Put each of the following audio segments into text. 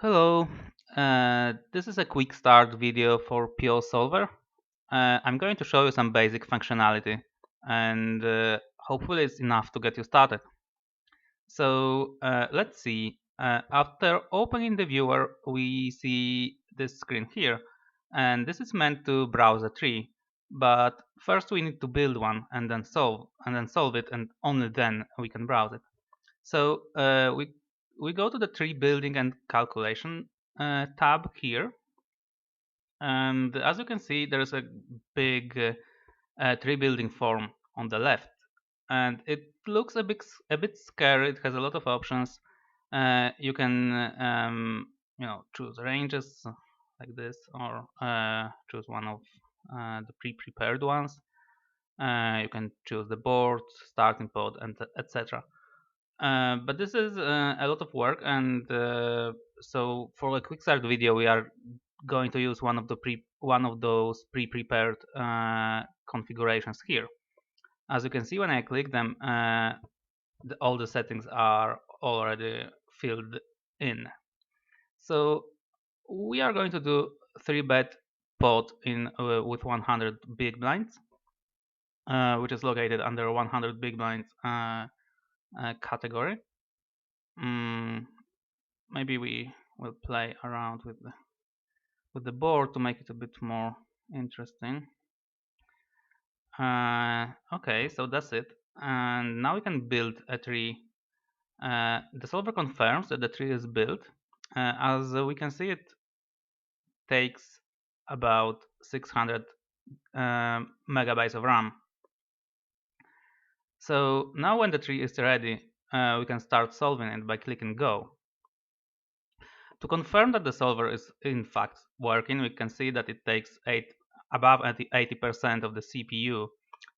Hello, this is a quick start video for PioSOLVER. I'm going to show you some basic functionality and hopefully it's enough to get you started. So let's see. After opening the viewer, we see this screen here, and this is meant to browse a tree. But first we need to build one and then solve it, and only then we can browse it. So we go to the tree building and calculation tab here, and as you can see, there is a big tree building form on the left, and it looks a bit scary. It has a lot of options. You can choose ranges like this, or choose one of the pre-prepared ones. You can choose the board, starting pod, and etc. But this is a lot of work, and so for a quick start video, we are going to use one of those pre-prepared configurations here. As you can see, when I click them, all the settings are already filled in. So we are going to do 3-bet pot in with 100 big blinds, which is located under 100 big blinds category. Mm, Maybe we will play around with the board to make it a bit more interesting. Okay, so that's it. And now we can build a tree. The solver confirms that the tree is built. As we can see, it takes about 600 megabytes of RAM. So now when the tree is ready, we can start solving it by clicking go. To confirm that the solver is in fact working, we can see that it takes above 80% of the CPU,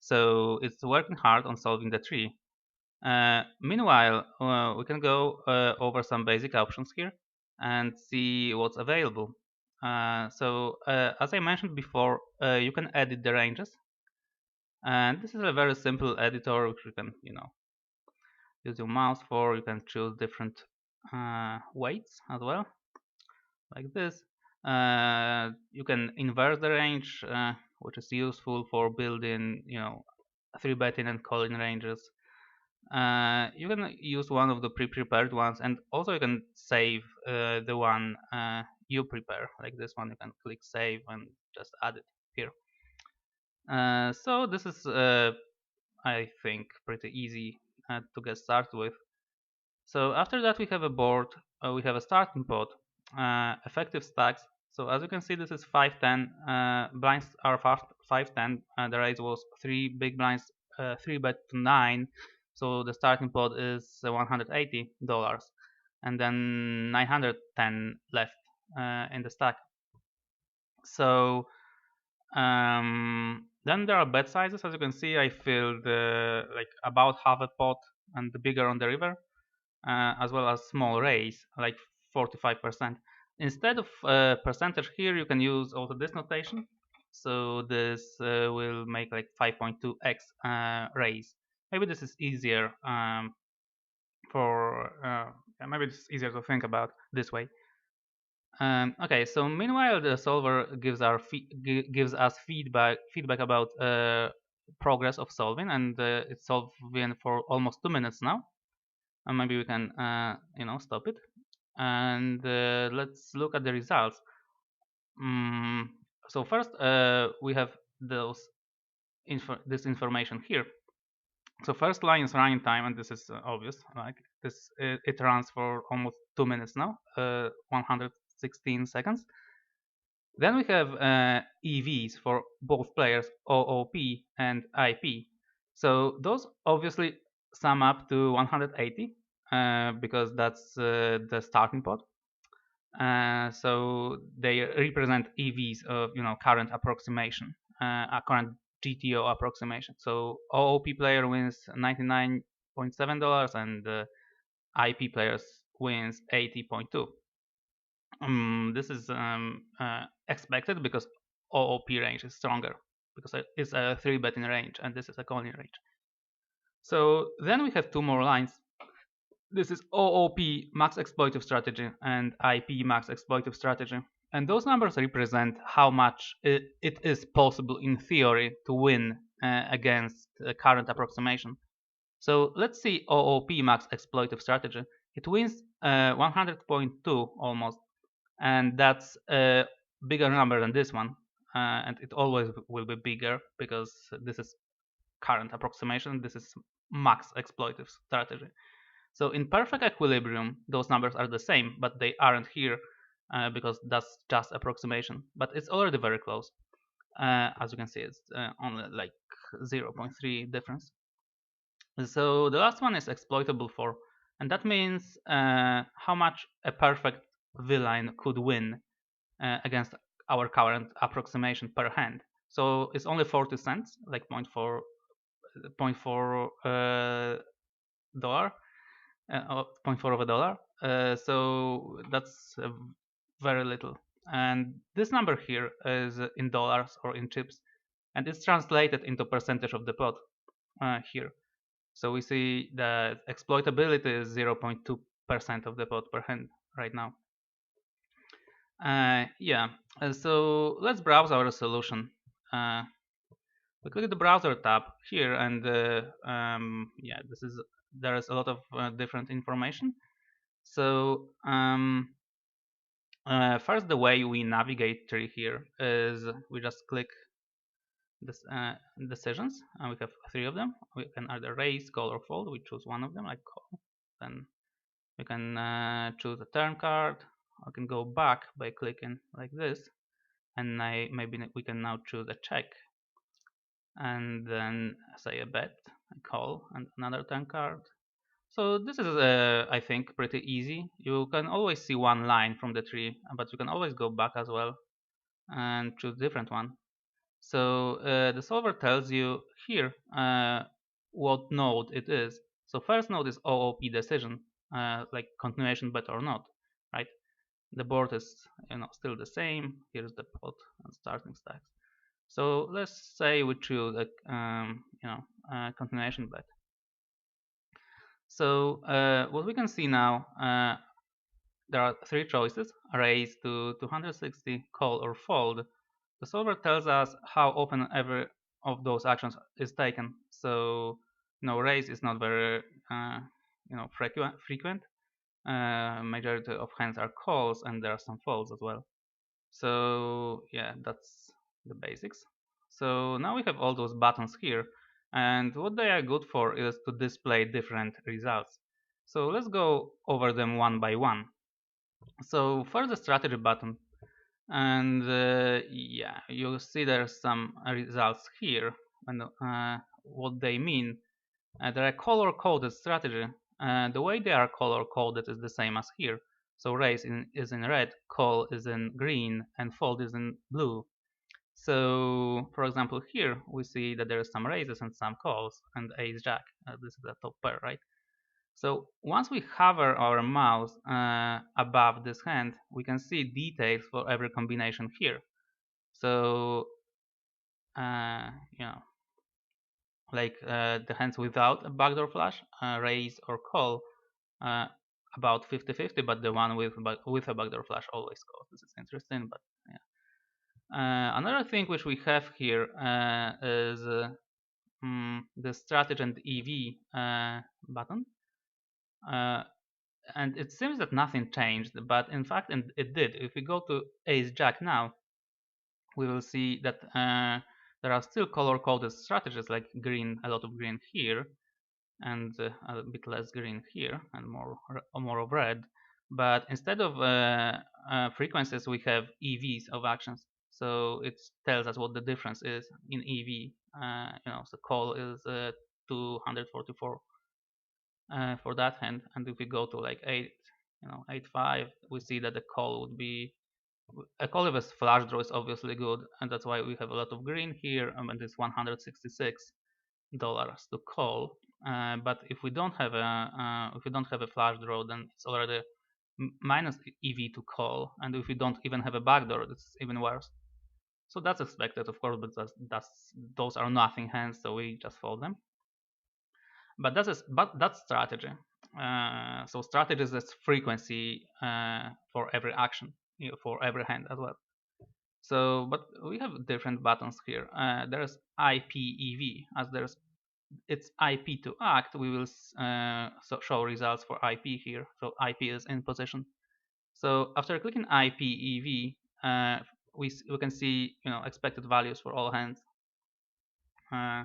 so it's working hard on solving the tree. Meanwhile, we can go over some basic options here and see what's available. As I mentioned before, you can edit the ranges, and this is a very simple editor which you can, use your mouse for. You can choose different weights as well, like this. You can invert the range, which is useful for building, 3-betting and calling ranges. You can use one of the pre-prepared ones, and also you can save the one you prepare, like this one. You can click save and just add it here. So this is, I think, pretty easy to get started with. So after that, we have a board, we have a starting pot, effective stacks. So as you can see, this is 510. Blinds are 510. The raise was 3 big blinds, 3-bet to 9. So the starting pot is $180, and then 910 left in the stack. So then there are bet sizes. As you can see, I filled like about half a pot and the bigger on the river. As well as small raise, like 45%. Instead of percentage here, you can use also this notation. So this will make like 5.2x raise. Maybe this is easier maybe it's easier to think about this way. Okay, so meanwhile, the solver gives us feedback about progress of solving, and it's solving for almost 2 minutes now. And maybe we can stop it, and let's look at the results. So first we have this information here. So first line is running time, and this is obvious. Like this, it runs for almost 2 minutes now, 116 seconds. Then we have EVs for both players, OOP and IP. So those obviously sum up to 180 because that's the starting pot. So they represent EVs of current approximation, a current GTO approximation. So OOP player wins $99.7 and IP players wins 80.2. This is expected because OOP range is stronger because it's a 3-betting range and this is a calling range. So then we have 2 more lines. This is OOP, max exploitive strategy, and IP, max exploitive strategy. And those numbers represent how much it is possible in theory to win against current approximation. So let's see OOP, max exploitive strategy. It wins 100.2 almost, and that's a bigger number than this one. And it always will be bigger because this is current approximation. This is max exploitive strategy. So in perfect equilibrium, those numbers are the same, but they aren't here because that's just approximation. But it's already very close. As you can see, it's only like 0.3 difference. So the last one is exploitable for, and that means how much a perfect villain could win against our current approximation per hand. So it's only 40 cents, like 0.4 dollar, 0.4 of a dollar. So that's very little. And this number here is in dollars or in chips, and it's translated into percentage of the pot here. So we see that exploitability is 0.2% of the pot per hand right now. Yeah, so let's browse our solution. We click the browser tab here, and yeah, there is a lot of different information. So first, the way we navigate through here is we just click this decisions, and we have three of them. We can either raise, call, or fold. We choose one of them, like call. Then we can choose a turn card. I can go back by clicking like this, and maybe we can now choose a check, and then say a bet, a call, and another turn card. So this is, I think, pretty easy. You can always see one line from the tree, but you can always go back as well and choose different one. So the solver tells you here what node it is. So first node is OOP decision, like continuation bet or not, right? The board is still the same. Here's the pot and starting stacks. So let's say we choose a continuation bet. So what we can see now, there are three choices: raise to 260, call, or fold. The solver tells us how often every of those actions is taken. So raise is not very frequent. Majority of hands are calls, and there are some folds as well. So yeah, that's the basics. So now we have all those buttons here, and what they are good for is to display different results. So let's go over them one by one. So first, the strategy button, and yeah, you'll see there's some results here, and what they mean. There are color coded strategy. The way they are color coded is the same as here. So raise is in red, call is in green, and fold is in blue. So for example, here we see that there are some raises and some calls, and ace jack. This is the top pair, right? So once we hover our mouse above this hand, we can see details for every combination here. So you know, like the hands without a backdoor flush, raise or call, about 50-50, but the one with a backdoor flush always calls. This is interesting, but yeah. Another thing which we have here is the strategy and EV button. And it seems that nothing changed, but in fact it did. If we go to ace jack now, we will see that there are still color coded strategies, like green, a lot of green here, and a bit less green here, and more of red. But instead of frequencies, we have EVs of actions. So it tells us what the difference is in EV. So call is 244 for that hand, and if we go to like 8.5, we see that the call would be a call with a flash draw is obviously good, and that's why we have a lot of green here, and it's $166 to call. But if we don't have a flash draw, then it's already minus EV to call, and if we don't even have a backdoor, it's even worse. So that's expected, of course, but those are nothing hands, so we just fold them. But that's strategy. So strategies is frequency for every action, for every hand as well. So, but we have different buttons here. There's IPEV, as there's it's IP to act. We will show results for IP here. So IP is in position. So after clicking IPEV, we can see expected values for all hands. Uh,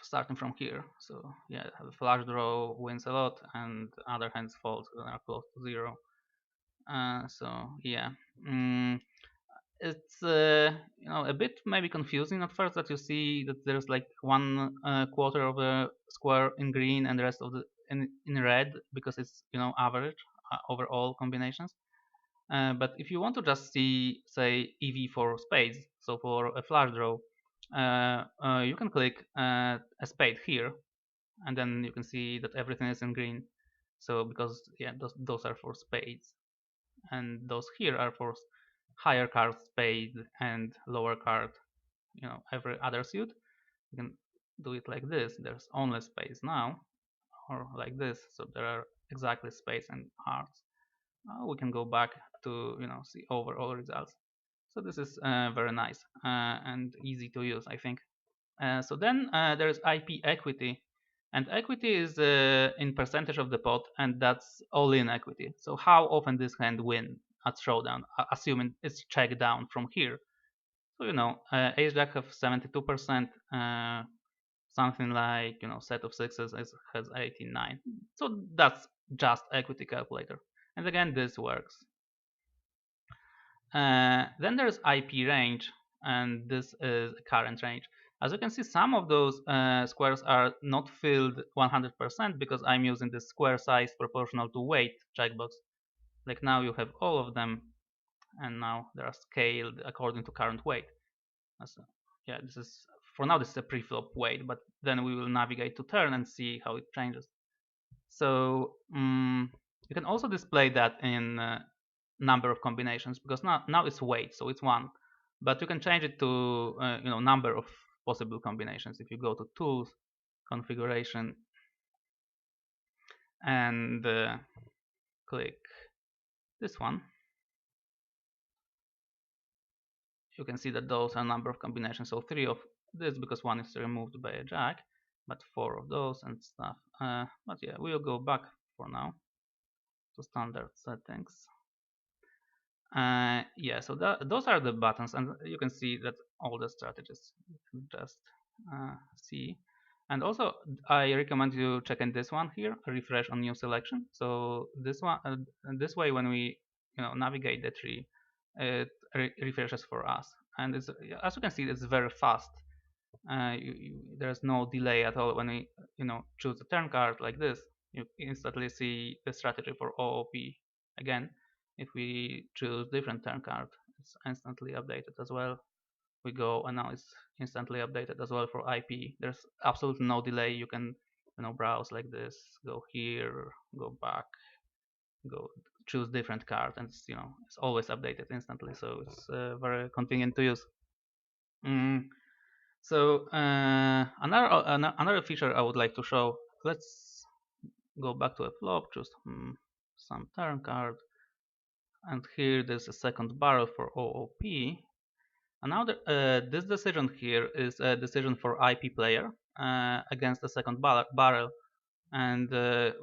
Starting from here. So yeah, the flush draw wins a lot, and other hands falls are close to zero. So yeah, it's a bit maybe confusing at first that you see that there's like one quarter of a square in green and the rest of the in red, because it's average over all combinations. But if you want to just see, say, EV for spades, so for a flush draw, you can click a spade here, and then you can see that everything is in green. So because yeah, those are for spades, and those here are for higher card spade and lower card, every other suit. You can do it like this. There's only spades now, or like this. So there are exactly spades and hearts. We can go back to see overall results. So this is very nice and easy to use, I think. So then there is IP equity, and equity is in percentage of the pot, and that's all-in equity. So how often this hand win at showdown, assuming it's checked down from here. So Ace Jack have 72%, something like set of sixes has 89. So that's just equity calculator, and again this works. Then there's IP range, and this is current range. As you can see, some of those squares are not filled 100% because I'm using the square size proportional to weight checkbox. Like now you have all of them, and now they are scaled according to current weight. So, yeah, this is for now. This is a pre-flop weight, but then we will navigate to turn and see how it changes. So you can also display that in number of combinations, because now it's weight, so it's one, but you can change it to number of possible combinations. If you go to tools, configuration, and click this one, you can see that those are number of combinations. So 3 of this, because one is removed by a jack, but 4 of those and stuff. But yeah, we'll go back for now to standard settings. Yeah, so those are the buttons, and you can see that all the strategies you can just see. And also, I recommend you checking this one here, refresh on new selection. So this one, this way, when we navigate the tree, it refreshes for us, and it's, as you can see, it's very fast. There's no delay at all when we choose a turn card like this. You instantly see the strategy for OOP again. If we choose different turn card, it's instantly updated as well. We go, and now it's instantly updated as well for IP. There's absolutely no delay. You can browse like this, go here, go back, go choose different card, and it's always updated instantly. So it's very convenient to use. So another feature I would like to show. Let's go back to a flop, choose some turn card, and here there's a second barrel for OOP. And now this decision here is a decision for IP player against the second barrel, and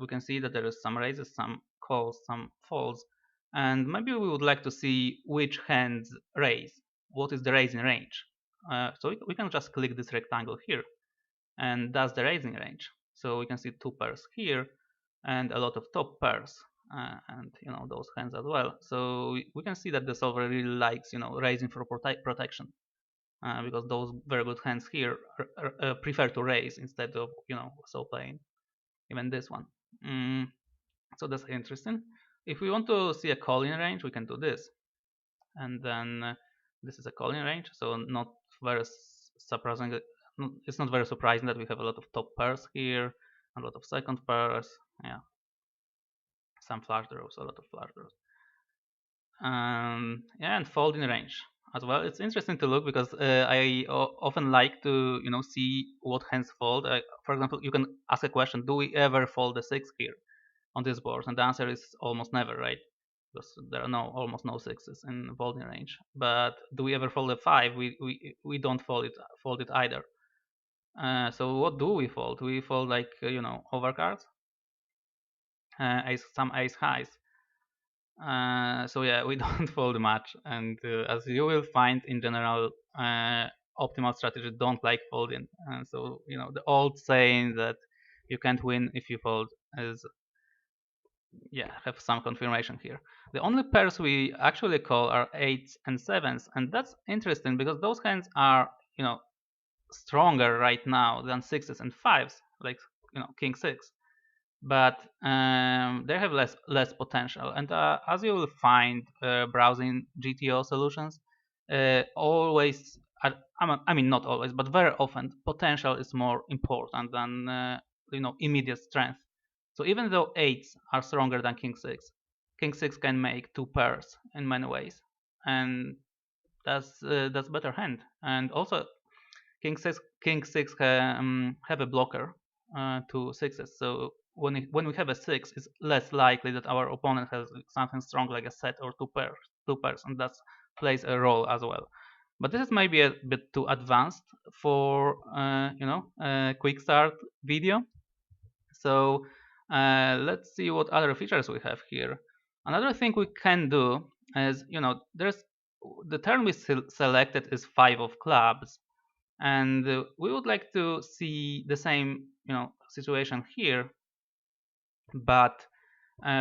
we can see that there is some raises, some calls, some falls, and maybe we would like to see which hands raise. What is the raising range? So we can just click this rectangle here, and that's the raising range. So we can see two pairs here and a lot of top pairs, and those hands as well. So we can see that the solver really likes raising for protection, because those very good hands here prefer to raise instead of so playing even this one. So that's interesting. If we want to see a calling range, we can do this, and then this is a calling range. So not very surprising. It's not very surprising that we have a lot of top pairs here, a lot of second pairs. Yeah, some flush draws, a lot of flush draws. Yeah, and folding range. as well. It's interesting to look because often like to see what hands fold. For example, you can ask a question: do we ever fold a six here on this board? And the answer is almost never, right? Because there are almost no sixes in folding range. But do we ever fold a five? We don't fold it either. So what do we fold? We fold like overcards, some ace highs. So yeah, we don't fold much, and as you will find in general, optimal strategies don't like folding. So the old saying that you can't win if you fold is, yeah, have some confirmation here. The only pairs we actually call are eights and sevens, and that's interesting because those hands are stronger right now than sixes and fives, like king six, but they have less potential. And as you will find browsing GTO solutions, always, I mean not always, but very often, potential is more important than immediate strength. So even though eights are stronger than king six can make two pairs in many ways, and that's better hand. And also king six have a blocker to sixes. So when we have a six, it's less likely that our opponent has something strong like a set or two pairs, and that plays a role as well. But this is maybe a bit too advanced for a quick start video. So let's see what other features we have here. Another thing we can do is there's the turn we selected is five of clubs, and we would like to see the same situation here, but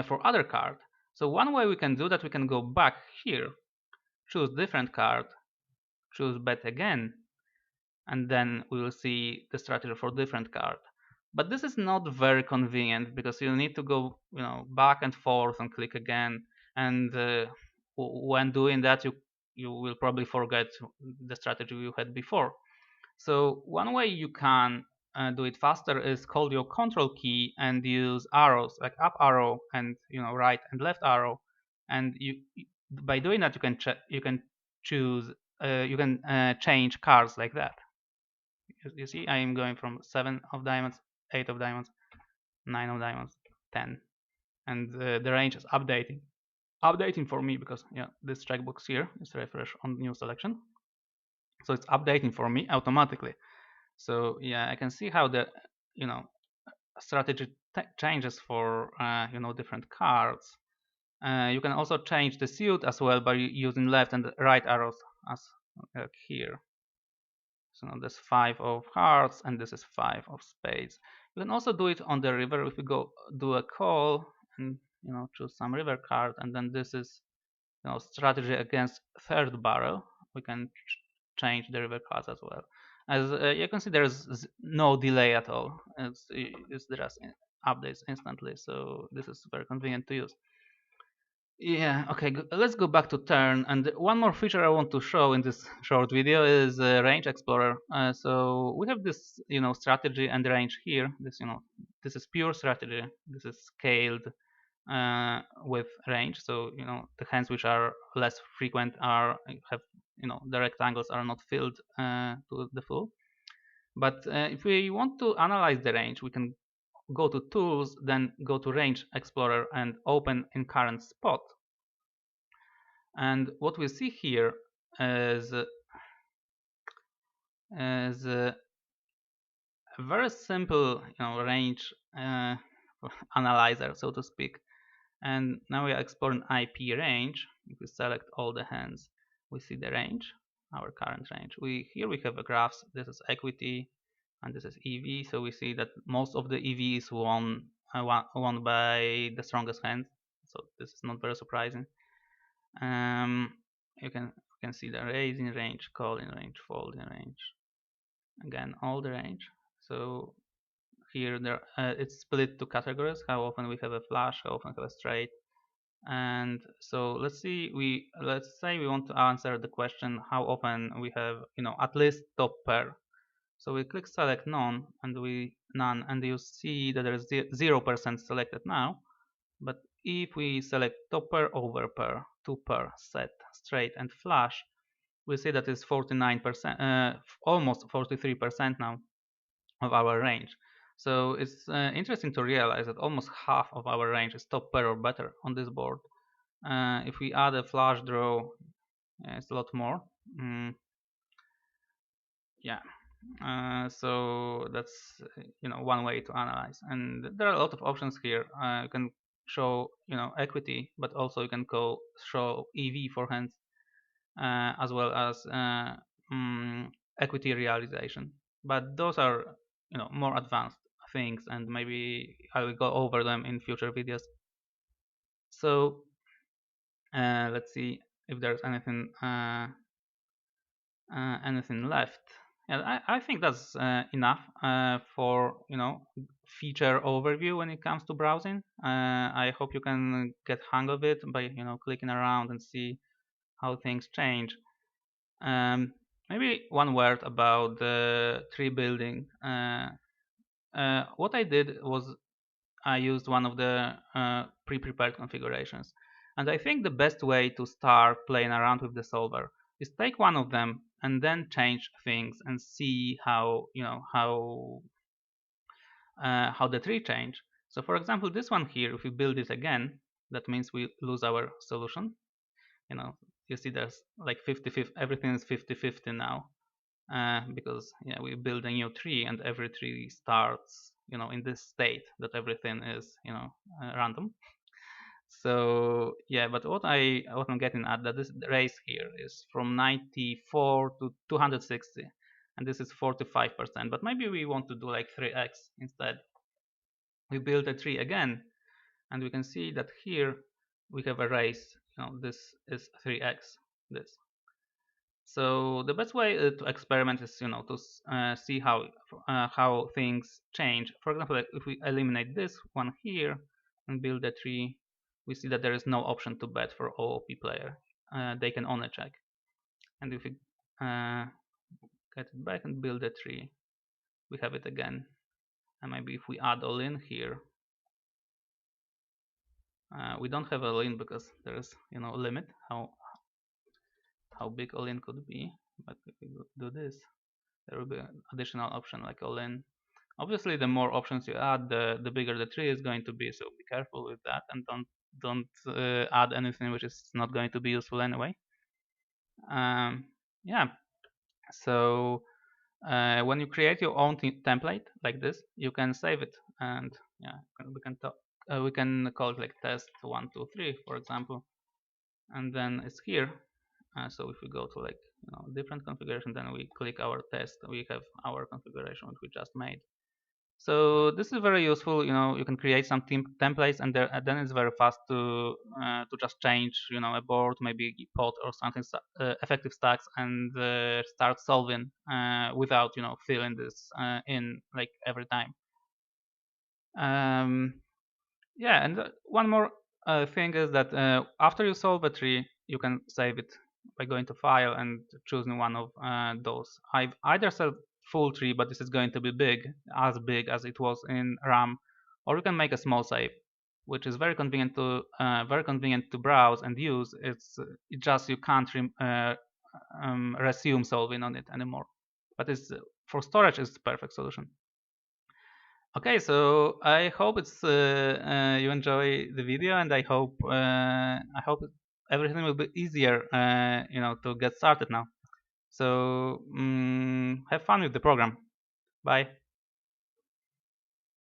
for other card. So one way we can do that, we can go back here, choose different card, choose bet again, and then we will see the strategy for different card. But this is not very convenient because you need to go back and forth and click again, and when doing that you will probably forget the strategy you had before. So one way you can do it faster is hold your control key and use arrows like up arrow and right and left arrow, and by doing that you can choose you can change cards like that. You see, I am going from 7 of diamonds, 8 of diamonds, 9 of diamonds, 10, and the range is updating for me because this checkbox here is refresh on new selection, so it's updating for me automatically. So yeah, I can see how the strategy changes for different cards. You can also change the suit as well by using left and right arrows, as here. So now there's 5 of hearts and this is 5 of spades. You can also do it on the river if we go do a call and choose some river card, and then this is strategy against third barrel. We can change the river cards as well. As you can see, there's no delay at all. It's just updates instantly, so this is very convenient to use. Yeah, okay, let's go back to turn. And one more feature I want to show in this short video is Range Explorer. So we have this, strategy and range here. This is pure strategy. This is scaled with range. So the hands which are less frequent have the rectangles are not filled to the full. But if we want to analyze the range, we can go to Tools, then go to Range Explorer and open in current spot. And what we see here is a very simple range analyzer, so to speak. And now we are exploring IP range. If we select all the hands, we see the range, our current range. Here we have a graphs. This is equity, and this is EV. So we see that most of the EV is won by the strongest hand. So this is not very surprising. You can see the raising range, calling range, folding range. Again, all the range. So here it's split to categories. How often we have a flush, how often we have a straight. And so let's say we want to answer the question how often we have at least top pair. So we click select none, and you see that there is 0% selected now. But if we select top pair, over pair, two pair, set, straight, and flush, we see that it's 49%, almost 43% now of our range. So it's interesting to realize that almost half of our range is top pair or better on this board. If we add a flush draw, it's a lot more. Yeah. So that's one way to analyze, and there are a lot of options here. You can show equity, but also you can show EV for hands, as well as equity realization. But those are more advanced things, and maybe I will go over them in future videos. So let's see if there's anything left. Yeah, I think that's enough for feature overview when it comes to browsing. I hope you can get hang of it by clicking around and see how things change. Maybe one word about the tree building. What I did was I used one of the pre-prepared configurations. And I think the best way to start playing around with the solver is take one of them and then change things and see how the tree change. So for example, this one here, if we build it again, that means we lose our solution. You see there's like 50-50, everything is 50-50 now. Because we build a new tree, and every tree starts in this state that everything is random. So but what I'm getting at, that this race here is from 94 to 260, and this is 45%. But maybe we want to do like 3x instead. We build a tree again, and we can see that here we have a race. This is 3x. This. So the best way to experiment is, to see how things change. For example, like if we eliminate this one here and build a tree, we see that there is no option to bet for OOP player. They can only check. And if we get it back and build a tree, we have it again. And maybe if we add all in here, we don't have all in because there is a limit how big all in could be. But if we do this, there will be an additional option like all in. Obviously, the more options you add, the bigger the tree is going to be. So be careful with that, and don't add anything which is not going to be useful anyway. Yeah. So when you create your own template like this, you can save it, and we can call it like test 1, 2, 3, for example, and then it's here. So if we go to like different configuration, then we click our test, we have our configuration which we just made. So this is very useful. You can create some templates, and then it's very fast to just change a board, maybe pot or something, effective stacks, and start solving without filling this in like every time. Yeah, and one more thing is that after you solve a tree, you can save it by going to File and choosing one of those. I've either solved full tree, but this is going to be big as it was in RAM, or you can make a small save, which is very convenient to browse and use. It's just you can't resume solving on it anymore. But for storage, it's the perfect solution. Okay, so I hope you enjoy the video, and I hope everything will be easier, to get started now. So have fun with the program. Bye.